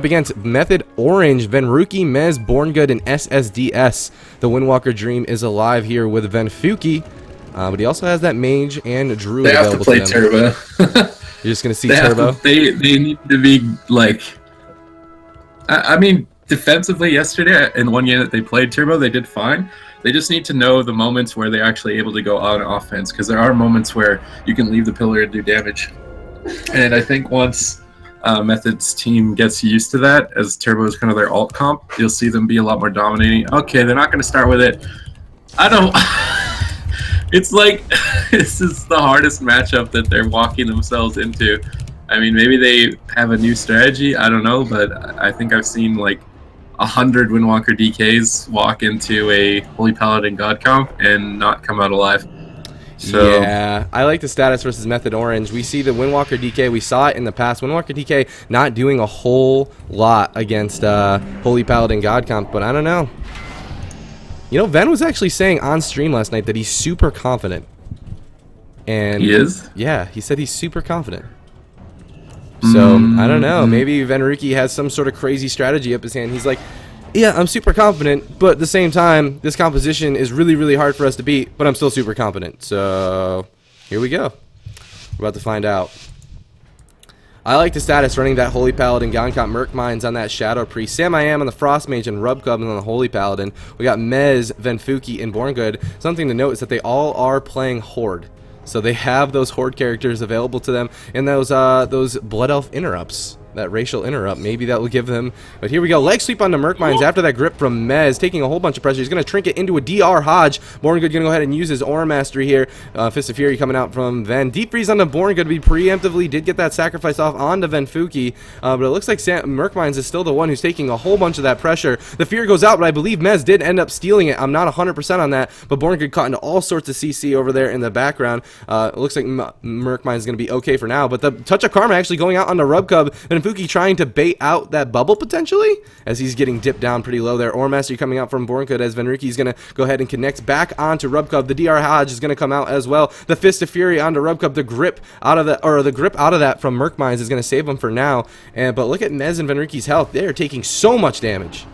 Against Method Orange, Venruki, Mez, Borngood, and SSDS. The Windwalker Dream is alive here with Venfuki, but he also has that Mage and Druid They have to available play to them. Turbo. You're just going to see Turbo? They need to be, like... I mean, defensively yesterday, in one game that they played Turbo, they did fine. They just need to know the moments where they're actually able to go on offense, because there are moments where you can leave the pillar and do damage. And I think once... Method's team gets used to that, as Turbo is kind of their alt comp, you'll see them be a lot more dominating. Okay, they're not going to start with it. I don't... It's like, this is the hardest matchup that they're walking themselves into. I mean, maybe they have a new strategy, I don't know, but I think I've seen like 100 Windwalker DKs walk into a Holy Paladin God comp and not come out alive. So, yeah, I like the status versus Method Orange. We see the Windwalker DK. We saw it in the past. Windwalker DK not doing a whole lot against Holy Paladin God Comp, but I don't know. You know, Ven was actually saying on stream last night that he's super confident. And he is? Yeah, he said he's super confident. So, I don't know. Maybe Venruki has some sort of crazy strategy up his hand. He's like, yeah, I'm super confident, but at the same time, this composition is really, really hard for us to beat, but I'm still super confident. So, here we go. We're about to find out. I like the status running that Holy Paladin, Goncomp, Merc Mines on that Shadow Priest, Sam I Am on the Frost Mage, and Rub Cub on the Holy Paladin. We got Mez, Venfuki, and Borngood. Something to note is that they all are playing Horde. So they have those Horde characters available to them, and those Blood Elf interrupts. That racial interrupt, maybe that will give them. But here we go. Leg sweep on the Merc Mines after that grip from Mez, taking a whole bunch of pressure. He's going to trinket into a DR Hodge. Borngood going to go ahead and use his Aura Mastery here. Fist of Fury coming out from Ven. Deep Freeze on the Borngood. We preemptively did get that sacrifice off onto Venfuki. But it looks like Merc Mines is still the one who's taking a whole bunch of that pressure. The Fear goes out, but I believe Mez did end up stealing it. I'm not 100% on that. But Borngood caught into all sorts of CC over there in the background. It looks like Merc Mines is going to be okay for now. But the Touch of Karma actually going out on the Rub Cub. Venfuki trying to bait out that bubble potentially as he's getting dipped down pretty low there. Aura Mastery coming out from Borngood as Venruki is going to go ahead and connect back onto Rubcub. The DR Hodge is going to come out as well. The Fist of Fury onto Rubcub. The grip out of that from Merc Mines is going to save him for now. But look at Mez and Venruki's health. They are taking so much damage.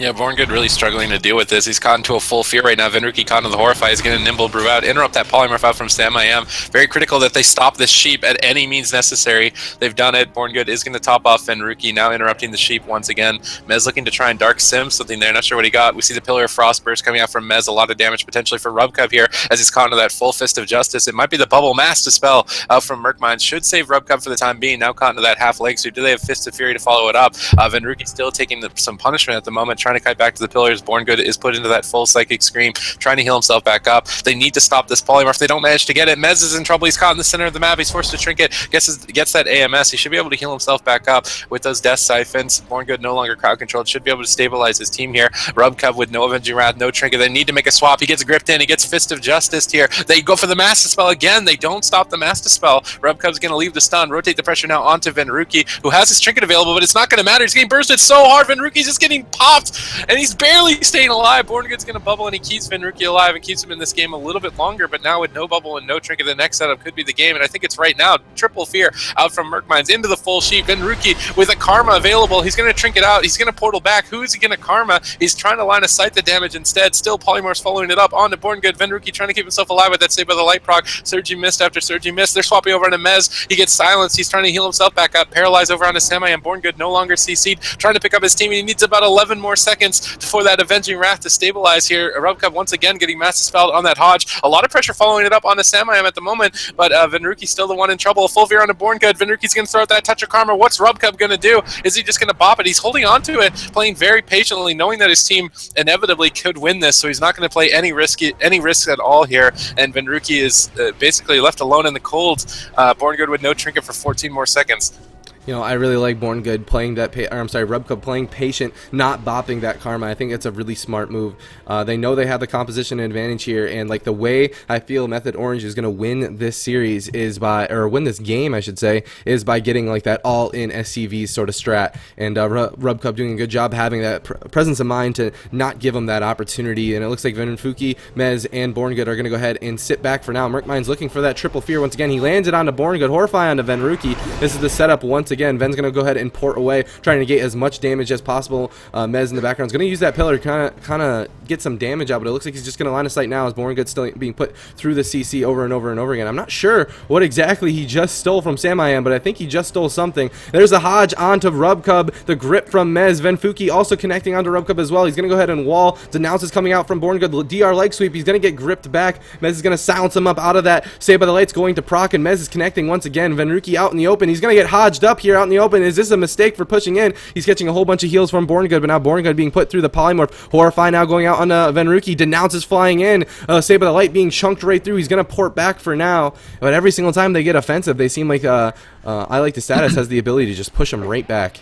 Yeah, Borngood really struggling to deal with this. He's caught into a full fear right now. Venruki caught into the Horrify. He's going to Nimble Brew out, interrupt that Polymorph out from Sam I Am. Very critical that they stop this sheep at any means necessary. They've done it. Borngood is going to top off Venruki, now interrupting the sheep once again. Mez looking to try and Dark Sim something there. Not sure what he got. We see the Pillar of Frost Burst coming out from Mez. A lot of damage potentially for Rubcub here as he's caught into that full Fist of Justice. It might be the Bubble Mass Dispel out from Merc Mines. Should save Rubcub for the time being. Now caught into that half leg. So do they have Fist of Fury to follow it up? Venruki still taking some punishment at the moment, trying to kite back to the Pillar. Borngood is put into that full Psychic Scream, trying to heal himself back up. They need to stop this Polymorph. They don't manage to get it. Mez is in trouble. He's caught in the center of the map. He's forced to trinket. Gets that AMS. He should be able to heal himself back up with those Death Siphons. Borngood no longer crowd controlled. Should be able to stabilize his team here. Rubcub with no Avenging Wrath, no trinket. They need to make a swap. He gets gripped in. He gets Fist of Justice here. They go for the Master Spell again. They don't stop the Master Spell. Rubcub's going to leave the stun. Rotate the pressure now onto Venruki, who has his trinket available, but it's not going to matter. He's getting bursted so hard. Venruki's just getting popped, and he's barely staying alive. Borngood's going to bubble, and he keeps Venruki alive and keeps him in this game a little bit longer, but now with no bubble and no trinket, the next setup could be the game, and I think it's right now. Triple Fear out from Merc Mines into the full sheep. Venruki with a Karma available. He's going to trinket out. He's going to portal back. Who is he going to Karma? He's trying to line of sight the damage instead. Still Polymorph's following it up onto Borngood. Venruki trying to keep himself alive with that save by the Light Proc. Surgy missed after Surgy missed. They're swapping over onto Mez. He gets silenced. He's trying to heal himself back up. Paralyzed over onto Semi, and Borngood no longer CC'd. Trying to pick up his team, and he needs about 11 more seconds for that Avenging Wrath to stabilize here. Rubcub once again getting Master Spelled on that Hodge. A lot of pressure following it up on the Samiam at the moment, but Venruki's still the one in trouble. A full Fear on a Borngood. Venruki's going to throw out that Touch of Karma. What's Rubcub going to do? Is he just going to bop it? He's holding on to it, playing very patiently, knowing that his team inevitably could win this, so he's not going to play any risks at all here, and Venruki is basically left alone in the cold. Borngood with no trinket for 14 more seconds. You know, I really like Borngood playing that, Rubcub playing patient, not bopping that Karma. I think it's a really smart move. They know they have the composition advantage here, and like the way I feel Method Orange is going to win this series is by, or win this game, I should say, is by getting like that all-in SCV sort of strat. And Rubcub doing a good job having that presence of mind to not give them that opportunity. And it looks like Venfuki, Mez, and Borngood are going to go ahead and sit back for now. Merc Mine's looking for that Triple Fear once again. He lands it onto Borngood, Horrify onto Venruki. This is the setup once again. Ven's going to go ahead and port away, trying to get as much damage as possible. Mez in the background is going to use that pillar to kind of get some damage out, but it looks like he's just going to line of sight now as Born Good still being put through the CC over and over and over again. I'm not sure what exactly he just stole from Samayam, but I think he just stole something. There's a Hodge onto Rubcub, the grip from Mez. Venfuki also connecting onto Rubcub as well. He's going to go ahead and wall. Denounce is coming out from Born Good. DR leg sweep. He's going to get gripped back. Mez is going to silence him up out of that. Saved by the Light's going to proc, and Mez is connecting once again. Venruki out in the open. He's going to get hodged up here out in the open. Is this a mistake for pushing in? He's catching a whole bunch of heals from Born Good, but now Born Good being put through the polymorph. Horrify now going out on Venruki. Denounce is flying in. Saved by the Light being chunked right through. He's going to port back for now, but every single time they get offensive, they seem like I like the status has the ability to just push them right back.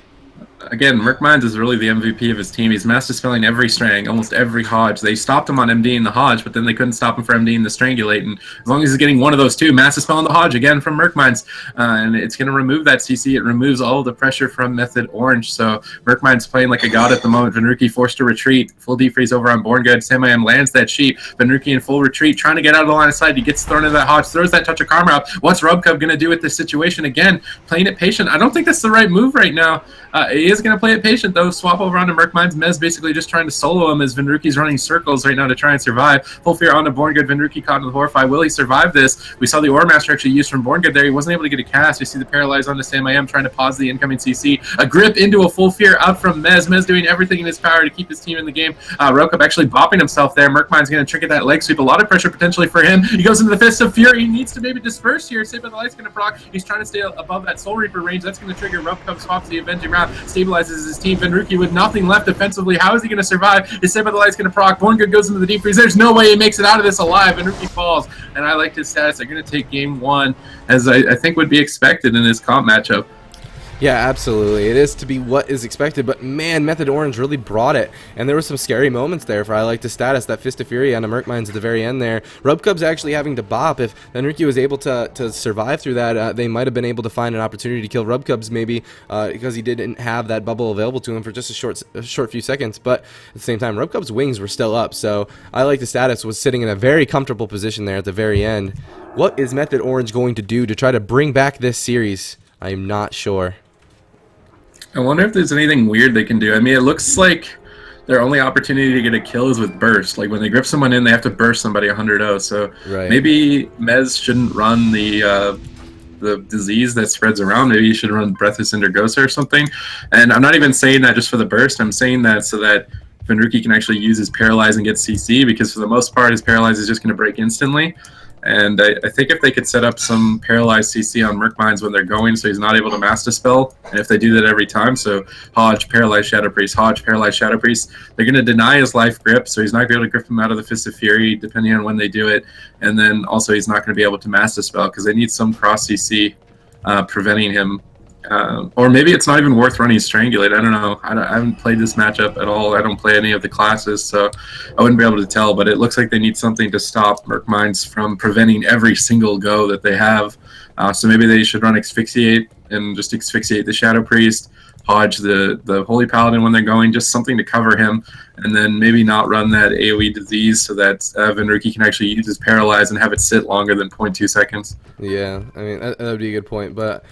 Again, Merkmines is really the MVP of his team. He's master spelling every Strang, almost every Hodge. They stopped him on MDing the Hodge, but then they couldn't stop him from MDing the Strangulate. And as long as he's getting one of those two, master spelling the Hodge again from Merkmines, and it's going to remove that CC. It removes all of the pressure from Method Orange. So Merkmines playing like a god at the moment. Venruki forced to retreat. Full defreeze over on Born Good. Samayam lands that sheep. Venruki in full retreat, trying to get out of the line of sight. He gets thrown into that Hodge, throws that touch of karma out. What's Rubcub going to do with this situation? Again, playing it patient. I don't think that's the right move right now. He is going to play it patient, though. Swap over onto Merkmines. Mez basically just trying to solo him as Venruki's running circles right now to try and survive. Full fear onto Born Good. Venruki caught in the Horrify. Will he survive this? We saw the Aura Master actually used from Born Good there. He wasn't able to get a cast. You see the Paralyze onto Samayam trying to pause the incoming CC. A grip into a full fear out from Mez. Mez doing everything in his power to keep his team in the game. Rokub actually bopping himself there. Merkmine's going to trinket that leg sweep. A lot of pressure potentially for him. He goes into the Fist of Fury. He needs to maybe disperse here. Saved by the Light's going to proc. He's trying to stay above that Soul Reaper range. That's going to trigger Rokub swaps the Avenging Round. Stabilizes his team. Venruki with nothing left defensively. How is he going to survive? His Saved by the Light's going to proc. Born Good goes into the deep freeze. There's no way he makes it out of this alive. Venruki falls. And I liked his stats. They're going to take game one, as I think would be expected in this comp matchup. Yeah, absolutely. It is to be what is expected, but man, Method Orange really brought it, and there were some scary moments there for I like the status, that Fist of Fury on the Merkmines at the very end there. Rubcub's actually having to bop. If Venruki was able to survive through that, they might have been able to find an opportunity to kill Rubcub's maybe because he didn't have that bubble available to him for just a short few seconds, but at the same time, Rubcub's wings were still up, so I like the status was sitting in a very comfortable position there at the very end. What is Method Orange going to do to try to bring back this series? I am not sure. I wonder if there's anything weird they can do. I mean, it looks like their only opportunity to get a kill is with burst. Like when they grip someone in, they have to burst somebody 100-0. So maybe Mez shouldn't run the disease that spreads around. Maybe you should run Breathless Intergosa or something. And I'm not even saying that just for the burst. I'm saying that so that Venruki can actually use his Paralyze and get CC, because for the most part, his Paralyze is just going to break instantly. And I think if they could set up some Paralyzed CC on Merkmines when they're going, so he's not able to Master Spell, and if they do that every time, so Hodge, Paralyzed Shadow Priest, Hodge, Paralyzed Shadow Priest, they're going to deny his life grip, so he's not going to be able to grip him out of the Fist of Fury, depending on when they do it, and then also he's not going to be able to Master Spell, because they need some cross CC preventing him. Or maybe it's not even worth running Strangulate. I don't know. I haven't played this matchup at all. I don't play any of the classes, so I wouldn't be able to tell. But it looks like they need something to stop Merkmines from preventing every single go that they have. So maybe they should run Asphyxiate and just Asphyxiate the Shadow Priest, Hodge the Holy Paladin when they're going, just something to cover him, and then maybe not run that AoE disease so that Venruki can actually use his Paralyze and have it sit longer than 0.2 seconds. Yeah, I mean, that would be a good point, but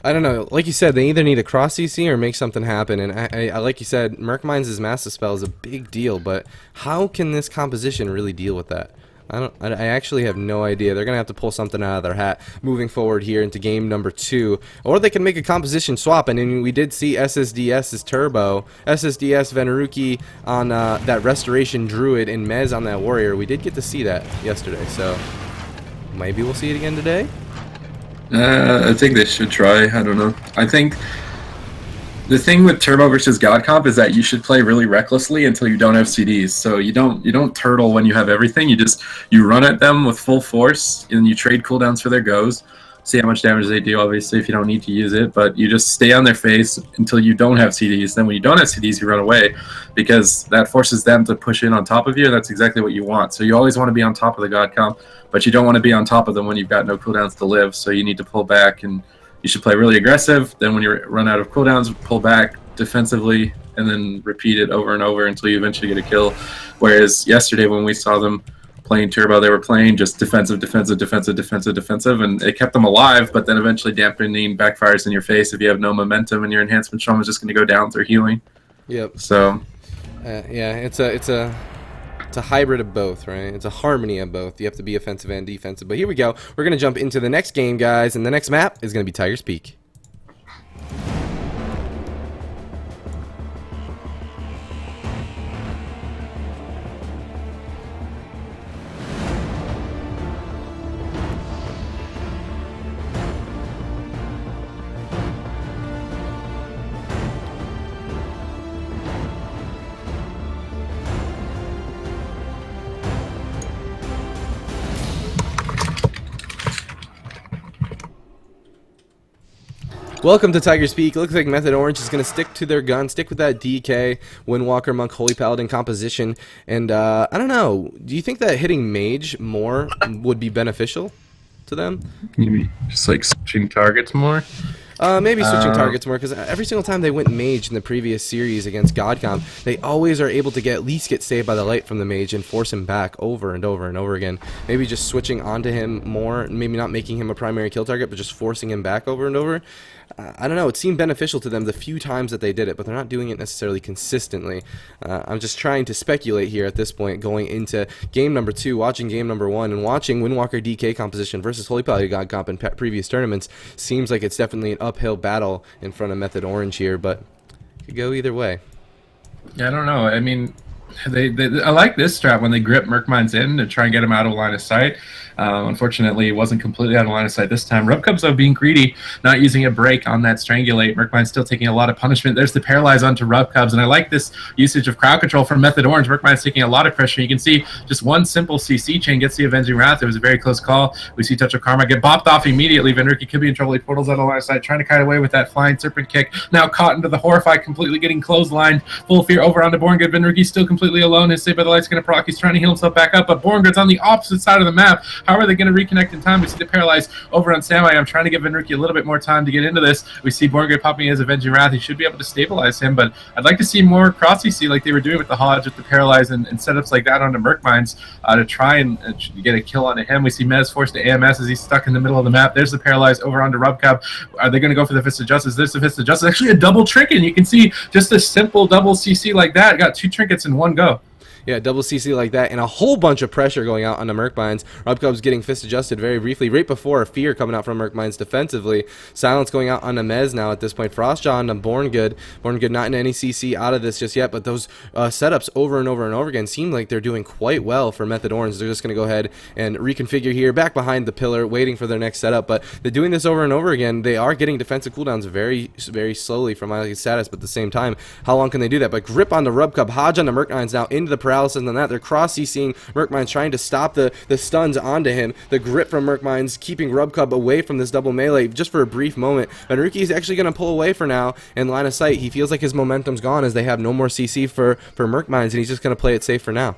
I don't know. Like you said, they either need a cross CC or make something happen, and I like you said, Merkmines' Master Spell is a big deal, but how can this composition really deal with that? I actually have no idea. They're going to have to pull something out of their hat moving forward here into game number 2. Or they can make a composition swap. And then we did see SSDS's Turbo, SSDS Venruki on that Restoration Druid, and Mez on that Warrior. We did get to see that yesterday, so maybe we'll see it again today? I think they should try. I don't know. I think the thing with Turbo versus God Comp is that you should play really recklessly until you don't have CDs. So you don't turtle when you have everything. You run at them with full force, and you trade cooldowns for their goes. See how much damage they do, obviously, if you don't need to use it. But you just stay on their face until you don't have CDs. Then when you don't have CDs, you run away, because that forces them to push in on top of you, and that's exactly what you want. So you always want to be on top of the God Comp, but you don't want to be on top of them when you've got no cooldowns to live. So you need to pull back, and you should play really aggressive. Then when you run out of cooldowns, pull back defensively, and then repeat it over and over until you eventually get a kill. Whereas yesterday when we saw them playing turbo. They were playing just defensive, defensive, defensive, defensive, defensive, and it kept them alive. But then eventually dampening backfires in your face if you have no momentum, and your enhancement Strom is just going to go down through healing. Yep. So, yeah, it's a hybrid of both, right? It's a harmony of both. You have to be offensive and defensive. But here we go. We're gonna jump into the next game, guys, and the next map is gonna be Tiger's Peak. Welcome to Tiger's Peak. It looks like Method Orange is going to stick to their gun, stick with that DK, Windwalker, Monk, Holy Paladin composition. And I don't know, do you think that hitting Mage more would be beneficial to them? maybe just like switching targets more. Maybe switching targets more, because every single time they went Mage in the previous series against Godcom, they always are able to at least get saved by the light from the Mage and force him back over and over and over again. Maybe just switching onto him more, maybe not making him a primary kill target, but just forcing him back over and over. I don't know, it seemed beneficial to them the few times that they did it, but they're not doing it necessarily consistently. I'm just trying to speculate here at this point, going into game number 2, watching game number 1, and watching Windwalker DK composition versus Holy Paladin God Comp in previous tournaments. Seems like it's definitely an uphill battle in front of Method Orange here, but it could go either way. Yeah, I don't know. I mean, I like this strat when they grip Merkmines in to try and get him out of line of sight. Unfortunately, it wasn't completely out of line of sight this time. Rubcub's though being greedy, not using a break on that Strangulate. Merkmine's still taking a lot of punishment. There's the Paralyze onto Rubcubs, and I like this usage of crowd control from Method Orange. Merkmine's taking a lot of pressure. You can see just one simple CC chain gets the Avenging Wrath. It was a very close call. We see Touch of Karma get bopped off immediately. Venruki could be in trouble. He portals out of line of sight, trying to kite away with that Flying Serpent kick. Now caught into the Horrify, completely getting clotheslined. Full Fear over onto Borngood. Venruki still completely alone. His Saved by the Light's going to proc. He's trying to heal himself back up, but Borngood's on the opposite side of the map. How are they going to reconnect in time? We see the Paralyze over on Samai. I'm trying to give Venruki a little bit more time to get into this. We see Borngood popping his Avenging Wrath. He should be able to stabilize him, but I'd like to see more cross CC like they were doing with the Hodge, with the Paralyze, and setups like that onto Merkmines to try and get a kill onto him. We see Mez forced to AMS as he's stuck in the middle of the map. There's the Paralyze over onto Rubcub. Are they going to go for the Fist of Justice? There's the Fist of Justice. Actually a double trick, and you can see just a simple double CC like that. Got 2 trinkets in one go. Yeah, double CC like that, and a whole bunch of pressure going out on the Merkmines. Rubcub's getting fist adjusted very briefly, right before Fear coming out from Merkmines defensively. Silence going out on Mez now at this point. Frostjaw on Borngood. Borngood not in any CC out of this just yet, but those setups over and over and over again seem like they're doing quite well for Method Orange. They're just going to go ahead and reconfigure here, back behind the pillar, waiting for their next setup, but they're doing this over and over again. They are getting defensive cooldowns very, very slowly from my status, but at the same time, how long can they do that? But grip on the Rubcub, Hodge on the Merkmines now into the paralysis, and then that they're cross CCing Merkmines, trying to stop the stuns onto him. The grip from Merkmines keeping Rubcub away from this double melee just for a brief moment. Venruki is actually going to pull away for now in line of sight. He feels like his momentum's gone as they have no more CC for Merkmines, and he's just going to play it safe for now.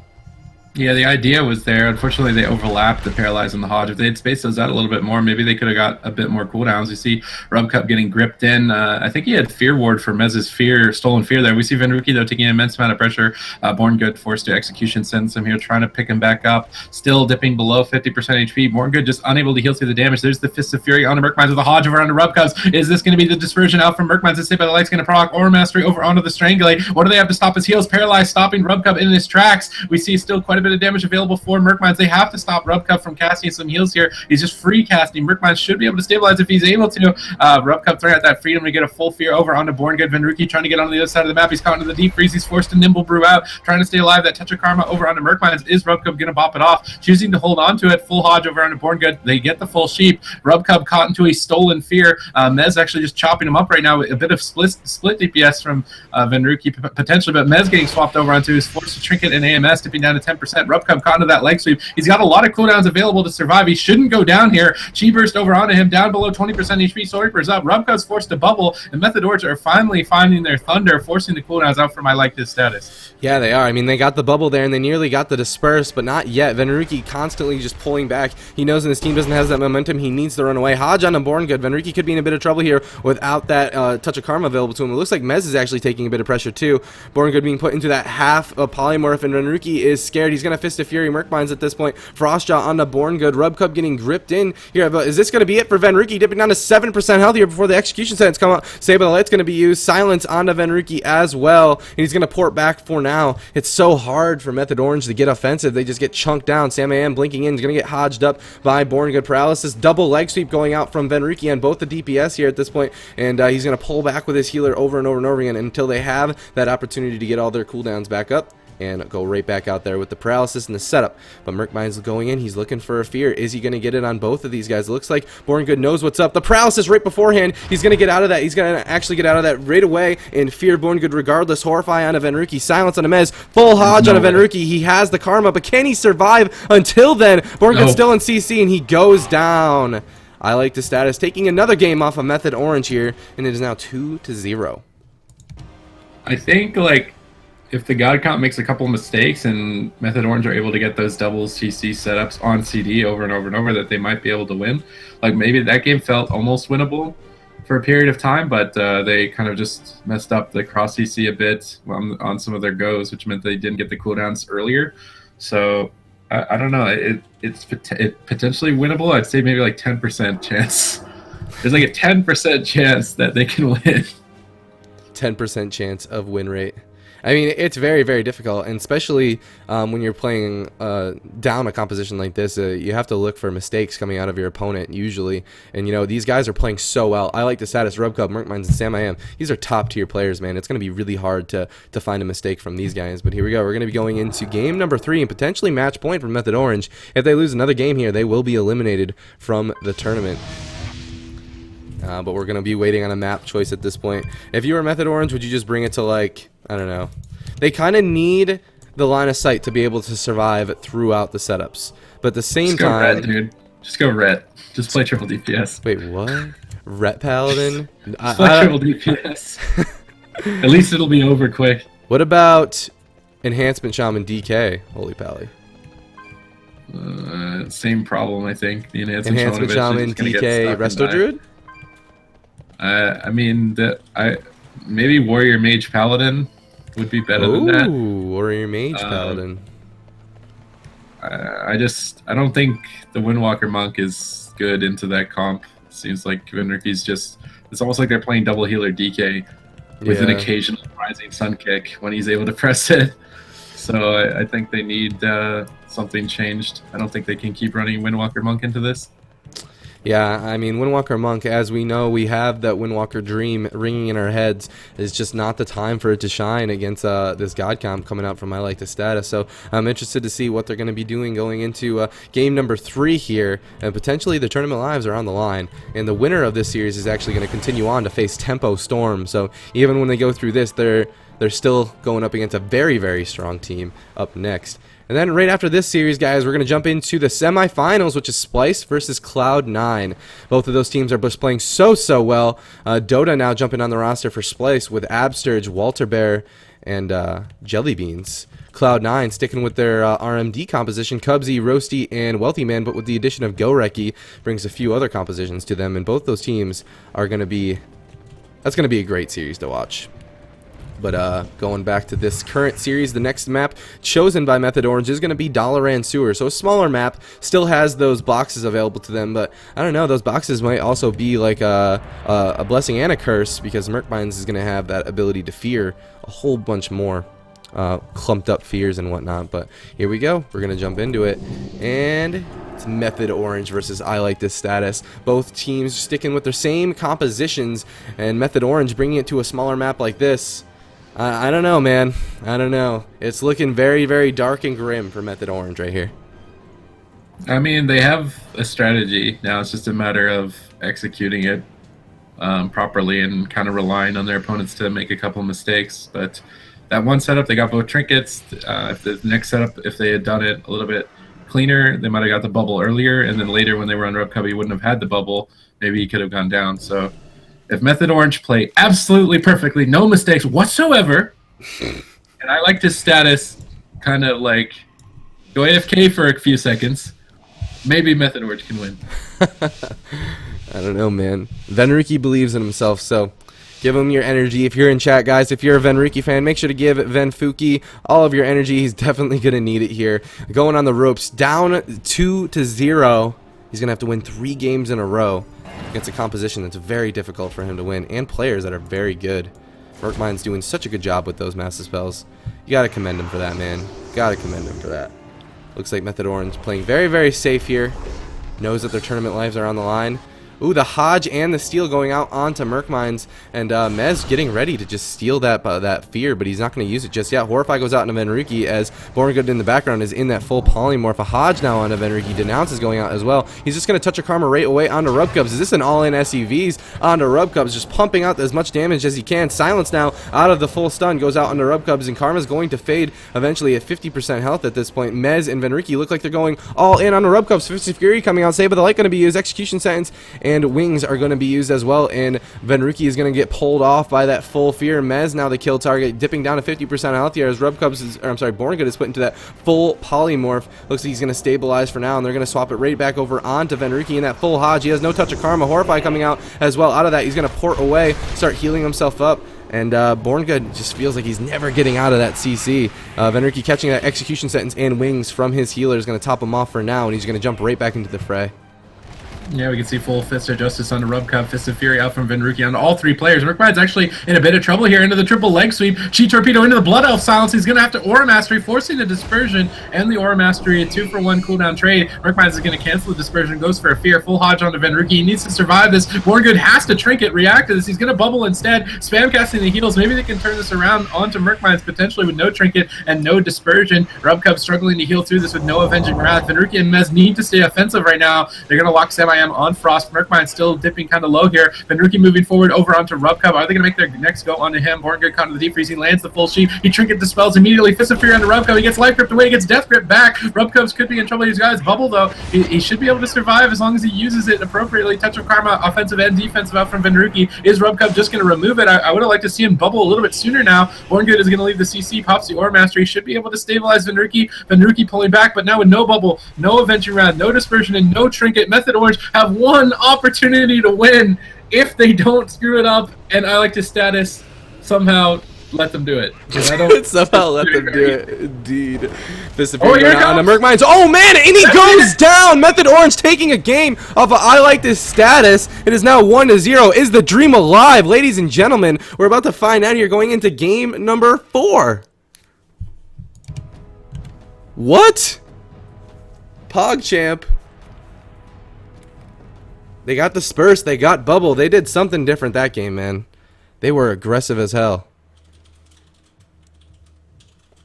Yeah, the idea was there. Unfortunately, they overlapped the Paralyze and the Hodge. If they had spaced those out a little bit more, maybe they could have got a bit more cooldowns. You see Rubcup getting gripped in. I think he had Fear Ward for Mez's Fear, Stolen Fear there. We see Venruki, though, taking an immense amount of pressure. Borngood forced to execution, sends him here, trying to pick him back up. Still dipping below 50% HP. Borngood just unable to heal through the damage. There's the Fist of Fury onto Merkmines with the Hodge over onto Rubcubs. Is this going to be the dispersion out from Merkmines? The Saved by the Light's going to proc. Aura Mastery over onto the Strangulate. What do they have to stop his heals? Paralyze stopping Rubcub in his tracks. We see still quite a bit of damage available for Merkmines. They have to stop Rubcub from casting some heals here. He's just free casting. Merkmines should be able to stabilize if he's able to. Rubcub throwing out that freedom to get a full fear over onto Borngood. Venruki trying to get on the other side of the map. He's caught into the deep freeze. He's forced to nimble brew out, trying to stay alive. That touch of karma over onto Merkmines. Is Rubcub going to bop it off? Choosing to hold on to it. Full Hodge over onto Borngood. They get the full sheep. Rubcub caught into a stolen fear. Mez actually just chopping him up right now. A bit of split DPS from Venruki potentially, but Mez getting swapped over onto his forced to trinket and AMS, dipping down to 10%. Rubcub caught into that leg sweep. He's got a lot of cooldowns available to survive. He shouldn't go down here. Chi burst over onto him, down below 20% HP. Sweeper's up. Rubcub's forced to bubble, and Method Orange are finally finding their thunder, forcing the cooldowns out from I like this status. Yeah, they are. I mean, they got the bubble there, and they nearly got the disperse, but not yet. Venruki constantly just pulling back. He knows when his team doesn't have that momentum, he needs to run away. Hodge on a Borngood. Venruki could be in a bit of trouble here without that touch of karma available to him. It looks like Mez is actually taking a bit of pressure too. Borngood being put into that half polymorph, and Venruki is scared. He's going to Fist of Fury Merkmines at this point. Frostjaw on the Born Good. Rubcub getting gripped in here. But is this going to be it for Venruki? Dipping down to 7% health here before the execution sentence come out. Save the Light's going to be used. Silence onto Venruki as well. And he's going to port back for now. It's so hard for Method Orange to get offensive. They just get chunked down. Sam AM blinking in. He's going to get hodged up by Born Good Paralysis. Double leg sweep going out from Venruki on both the DPS here at this point. And he's going to pull back with his healer over and over and over again until they have that opportunity to get all their cooldowns back up and go right back out there with the paralysis and the setup. But Merkmine's going in. He's looking for a fear. Is he going to get it on both of these guys? It looks like Born Good knows what's up. The paralysis right beforehand. He's going to get out of that. He's going to actually get out of that right away and fear Born Good regardless. Horrify on a Venruki. Silence on a Mez. Full Hodge on a Venruki. He has the karma, but can he survive until then? Born Good's still in CC and he goes down. I like the status. Taking another game off of Method Orange here, and it is now 2-0. I think, like, if the God Comp makes a couple mistakes and Method Orange are able to get those double CC setups on CD over and over and over, that they might be able to win. Like, maybe that game felt almost winnable for a period of time, but they kind of just messed up the cross CC a bit on some of their goes, which meant they didn't get the cooldowns earlier. So, I don't know. It's potentially winnable. I'd say maybe like 10% chance. There's like a 10% chance that they can win. 10% chance of win rate. I mean, it's very, very difficult, and especially when you're playing down a composition like this, you have to look for mistakes coming out of your opponent usually. And you know, these guys are playing so well. I like the status. Rubcub, Merkmines, and Sam I Am. These are top tier players, man. It's going to be really hard to find a mistake from these guys. But here we go. We're going to be going into game number 3 and potentially match point for Method Orange. If they lose another game here, they will be eliminated from the tournament. But we're going to be waiting on a map choice at this point. If you were Method Orange, would you just bring it to, like, I don't know. They kind of need the line of sight to be able to survive throughout the setups. But at the same time... Just go red, dude. Just go red. Just play triple DPS. Wait, what? Ret Paladin? Just play triple DPS. At least it'll be over quick. What about Enhancement Shaman DK? Holy pally. Same problem, I think. The Enhancement Shaman DK Resto Druid? I mean, maybe Warrior Mage Paladin would be better than that. Ooh, Warrior Mage Paladin. I don't think the Windwalker Monk is good into that comp. Seems like Venruki's just... It's almost like they're playing double healer DK with an occasional rising sun kick when he's able to press it. So I think they need something changed. I don't think they can keep running Windwalker Monk into this. Yeah, I mean, Windwalker Monk, as we know, we have that Windwalker Dream ringing in our heads. It's just not the time for it to shine against this God Comp coming out from I Like the Status. So I'm interested to see what they're going to be doing going into game number 3 here. And potentially the tournament lives are on the line. And the winner of this series is actually going to continue on to face Tempo Storm. So even when they go through this, they're still going up against a very, very strong team up next. And then right after this series, guys, we're going to jump into the semifinals, which is Splice versus Cloud9. Both of those teams are just playing so well. Dota now jumping on the roster for Splice with Absturge, Walter Bear, and Jelly Beans. Cloud9 sticking with their RMD composition, Cubsy, Roasty, and Wealthy Man, but with the addition of Goreki, brings a few other compositions to them. And both those teams are going to be... That's going to be a great series to watch. But going back to this current series, the next map chosen by Method Orange is going to be Dalaran Sewer. So a smaller map, still has those boxes available to them, but I don't know, those boxes might also be like a blessing and a curse, because Merkmines is going to have that ability to fear a whole bunch more clumped up fears and whatnot. But here we go, we're going to jump into it, and it's Method Orange versus I Like This Status. Both teams sticking with their same compositions, and Method Orange bringing it to a smaller map like this. I don't know, man. I don't know. It's looking very, very dark and grim for Method Orange right here. I mean, they have a strategy. Now it's just a matter of executing it properly and kind of relying on their opponents to make a couple mistakes. But that one setup, they got both trinkets. If the next setup, if they had done it a little bit cleaner, they might have got the bubble earlier. And then later when they were on Rubcub, he wouldn't have had the bubble. Maybe he could have gone down. So... if Method Orange play absolutely perfectly, no mistakes whatsoever, and I Like This Status kind of like go AFK for a few seconds, maybe Method Orange can win. I don't know, man. Venruki believes in himself, so Give him your energy. If you're in chat, guys, if you're a Venruki fan, make sure to give Venfuki all of your energy. He's definitely going to need it here. Going on the ropes, down 2-0. He's going to have to win 3 games in a row against a composition that's very difficult for him to win, and players that are very good. Merkmine's doing such a good job with those massive spells. You got to commend him for that, man. Got to commend him for that. Looks like Method Orange playing very, very safe here. Knows that their tournament lives are on the line. Ooh, the Hodge and the Steel going out onto Merkmines, and Mez getting ready to just steal that Fear, but he's not going to use it just yet. Horrify goes out into Venruki as Borngood in the background is in that full polymorph. A Hodge now onto Venruki. Denounce is going out as well. He's just going to touch a Karma right away onto Rubcubs. Is this an all-in SUVs onto Rubcubs, just pumping out as much damage as he can. Silence now out of the full stun goes out onto Rubcubs, and Karma's going to fade eventually at 50% health at this point. Mez and Venruki look like they're going all in onto Rubcubs. Fist of Fury coming out. Save of the Light going to be used. Execution Sentence and Wings are going to be used as well, and Venruki is going to get pulled off by that full Fear. Mez now the kill target, dipping down to 50% health here as Borngood is put into that full polymorph. Looks like he's going to stabilize for now, and they're going to swap it right back over onto Venruki in that full Hodge. He has no touch of Karma. Horrify coming out as well. Out of that, he's going to port away, start healing himself up. And Borngood just feels like he's never getting out of that CC. Venruki catching that Execution Sentence and Wings from his healer is going to top him off for now, and he's going to jump right back into the fray. Yeah, we can see full Fist of Justice onto Rubcub, Fist of Fury out from Venruki on all 3 players. Merkmine's actually in a bit of trouble here into the triple leg sweep. Chi Torpedo into the Blood Elf Silence. He's going to have to Aura Mastery, forcing the Dispersion and the Aura Mastery, a 2-for-1 cooldown trade. Merkmine's is going to cancel the Dispersion, goes for a Fear, full Hodge onto Venruki. He needs to survive this. Borngood has to Trinket, react to this. He's going to bubble instead, spam casting the heals. Maybe they can turn this around onto Merkmine's potentially with no Trinket and no Dispersion. Rubcub struggling to heal through this with no Avenging Wrath. Venruki and Mez need to stay offensive right now. They're going to lock Sam-I-Am on Frost. Merkmine still dipping kind of low here. Venruki moving forward over onto Rubcub. Are they going to make their next go onto him? Borngood caught in the defreeze. He lands the full sheep. He Trinket dispels immediately. Fist of Fury onto Rubcub. He gets life gripped away. He gets death grip back. Rubcub's could be in trouble. He's got his bubble though. He should be able to survive as long as he uses it appropriately. Touch of Karma, offensive and defensive out from Venruki. Is Rubcub just going to remove it? I would have liked to see him bubble a little bit sooner now. Borngood is going to leave the CC. Pops the Aura Mastery. Should be able to stabilize Venruki. Venruki pulling back, but now with no bubble, no Avenging Round, no Dispersion, and no Trinket. Method Orange have one opportunity to win if they don't screw it up, and I like to status somehow let them do it. I don't somehow let them do it. Indeed. Fist of Oh, Fury here going it out on comes. Merkmines. Oh man, and he goes down. Method Orange taking a game off of I like this status. It is now 1-0. Is the dream alive, ladies and gentlemen? We're about to find out here going into game number 4. What? PogChamp. They got Disperse, they got Bubble. They did something different that game, man. They were aggressive as hell.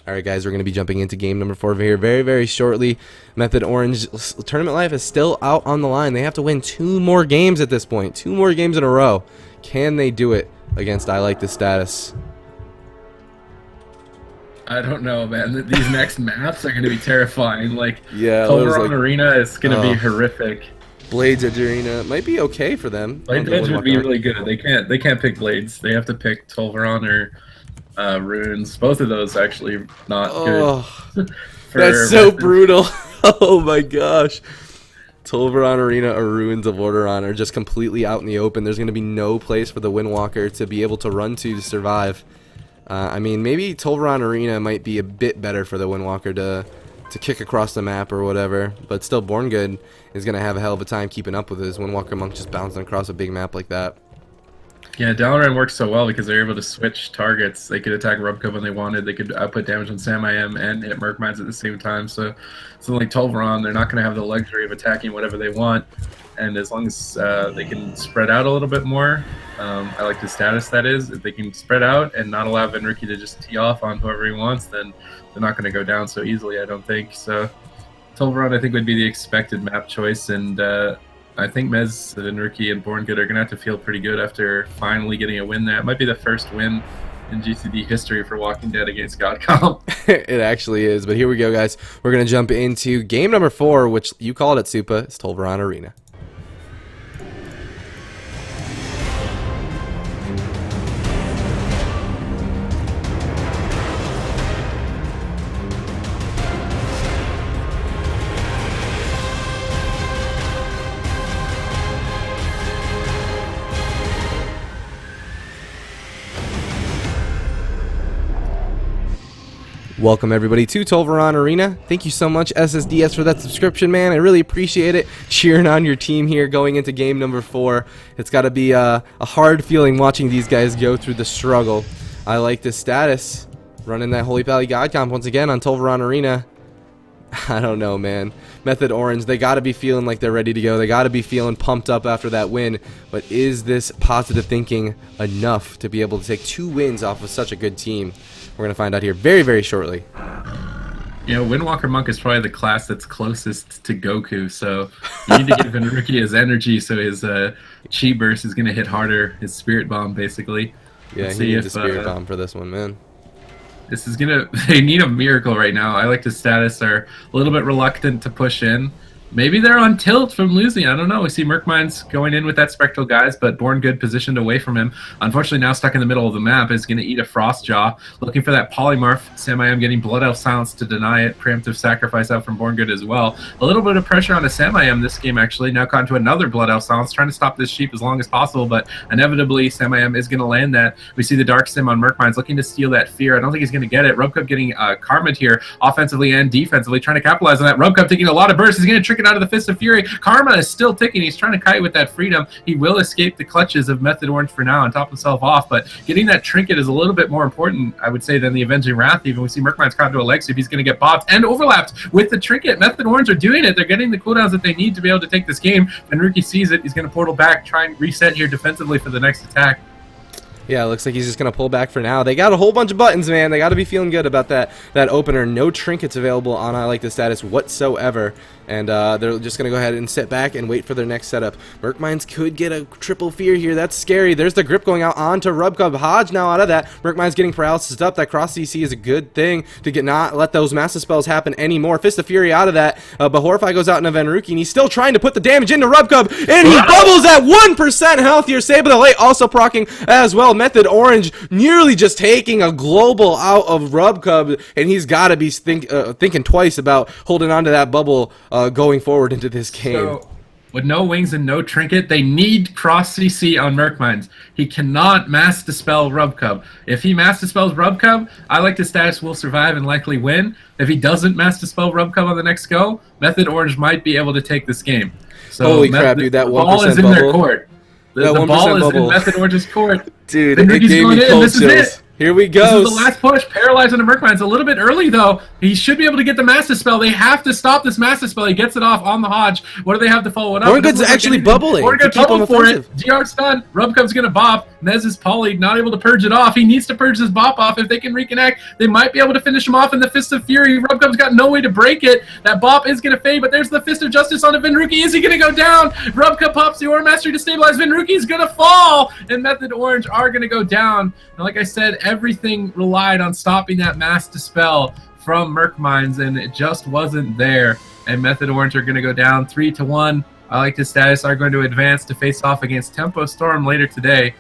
Alright guys, we're going to be jumping into game number 4 over here very, very shortly. Method Orange tournament life is still out on the line. They have to win 2 more games at this point. 2 more games in a row. Can they do it against I like this status? I don't know, man. These next maps are going to be terrifying. Like, Yeah, Tolvaron like, Arena is going to be horrific. Blades Edge Arena might be okay for them. Blades Edge would be really good. They can't pick Blades. They have to pick Tolvaron or Runes. Both of those actually not good. That's so brutal. Oh my gosh. Tolvaron Arena or Ruins of Orderon are just completely out in the open. There's going to be no place for the Windwalker to be able to run to survive. I mean, maybe Tolvaron Arena might be a bit better for the Windwalker to kick across the map or whatever, but still Borngood is going to have a hell of a time keeping up with his Windwalker Monk just bouncing across a big map like that. Yeah, Dalaran works so well because they're able to switch targets. They could attack Rubcub when they wanted. They could output damage on Sam-I-Am and hit Merkmines at the same time. So like Tolvaron, they're not going to have the luxury of attacking whatever they want. And as long as they can spread out a little bit more, I like the status that is. If they can spread out and not allow Venruki to just tee off on whoever he wants, then they're not going to go down so easily, I don't think. So Tolvaron, I think, would be the expected map choice. And I think Mez, Venruki, and Borngood are going to have to feel pretty good after finally getting a win there. It might be the first win in GCD history for Walking Dead against God Comp. It actually is. But here we go, guys. We're going to jump into game number 4, which you called it, Supa. It's Tolvaron Arena. Welcome everybody to Tolvaron Arena. Thank you so much SSDS for that subscription, man. I really appreciate it. Cheering on your team here going into game number 4. It's got to be a hard feeling watching these guys go through the struggle. I like this status. Running that Holy Pally God Comp once again on Tolvaron Arena. I don't know, man. Method Orange, they got to be feeling like they're ready to go. They got to be feeling pumped up after that win. But is this positive thinking enough to be able to take 2 wins off of such a good team? We're going to find out here very, very shortly. You know, Windwalker Monk is probably the class that's closest to Goku, so you need to give Enrique his energy so his Chi Burst is going to hit harder, his Spirit Bomb, basically. Yeah, Let's he see needs if, a Spirit Bomb for this one, man. This is going to... They need a miracle right now. I like to status are a little bit reluctant to push in. Maybe they're on tilt from losing. I don't know. We see Merkmines going in with that Spectral Guys, but Born Good positioned away from him. Unfortunately, now stuck in the middle of the map is going to eat a Frost Jaw. Looking for that Polymorph. Samayam getting Blood Elf Silence to deny it. Preemptive Sacrifice out from Born Good as well. A little bit of pressure on a Samayam this game, actually. Now caught into another Blood Elf Silence, trying to stop this sheep as long as possible, but inevitably, Samayam is going to land that. We see the Dark Sim on Merkmines looking to steal that Fear. I don't think he's going to get it. Rubcup getting Karma here, offensively and defensively, trying to capitalize on that. Rubcup taking a lot of bursts. He's going to trick it out of the Fist of Fury. Karma is still ticking. He's trying to kite with that freedom. He will escape the clutches of Method Orange for now and top himself off, but getting that trinket is a little bit more important, I would say, than the Avenging Wrath. Even we see Merkmine's caught into a leg sweep. He's going to get bopped and overlapped with the trinket. Method Orange are doing it. They're getting the cooldowns that they need to be able to take this game. Enrique sees it. He's going to portal back, try and reset here defensively for the next attack. Yeah, it looks like he's just going to pull back for now. They got a whole bunch of buttons, man. They got to be feeling good about that opener. No trinkets available on I Like This status whatsoever. And they're just going to go ahead and sit back and wait for their next setup. Merkmines could get a triple fear here. That's scary. There's the grip going out onto Rubcub. Hodge now out of that. Merkmines getting paralysis up. That cross CC is a good thing to not let those massive spells happen anymore. Fist of Fury out of that. But Horrify goes out into Venruki, and he's still trying to put the damage into Rubcub. And he bubbles at 1% health here. Saber the Late also proccing as well. Method Orange nearly just taking a global out of Rubcub, and he's got to be thinking twice about holding on to that bubble going forward into this game. So, with no wings and no trinket, they need cross CC on Merkmines. He cannot mass dispel Rubcub. If he mass dispels Rubcub, I Like This status will survive and likely win. If he doesn't mass dispel Rubcub on the next go, Method Orange might be able to take this game. So holy crap, dude! That 1% ball is in bubble. their court. The ball is in Method Orange's court. Dude, Enrique's it gave me cold chills. Here we go. This is the last push. Paralyzed on the Merkmines. A little bit early, though. He should be able to get the Master Spell. They have to stop this Master Spell. He gets it off on the Hodge. What do they have to follow it up? Born Good's actually bubbling. Born Good bubble for it. DR stun. Rubcub's going to bop. Nez is poly, not able to purge it off. He needs to purge this bop off. If they can reconnect, they might be able to finish him off in the Fist of Fury. Rubcub's got no way to break it. That bop is going to fade, but there's the Fist of Justice on Venruki. Is he going to go down? Rubcub pops the Aura Mastery to stabilize. Venruki's going to fall, and Method Orange are going to go down. And like I said, everything relied on stopping that Mass Dispel from Merkmines, and it just wasn't there. And Method Orange are going to go down 3-1. I Like This status are going to advance to face off against Tempo Storm later today.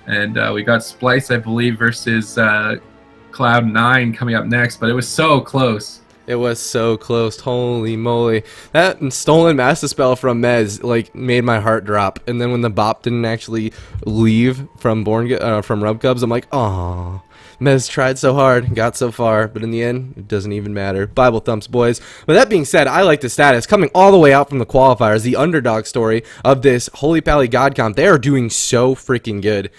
And we got Splice, I believe, versus Cloud9 coming up next, but it was so close. It was so close. Holy moly. That stolen Master Spell from Mez like made my heart drop. And then when the bop didn't actually leave from from Rubcubs, I'm like, "Aw." Mez tried so hard, got so far, but in the end, it doesn't even matter. Bible thumps, boys. But that being said, I Like This status coming all the way out from the qualifiers, the underdog story of this Holy Pally God Comp. They are doing so freaking good.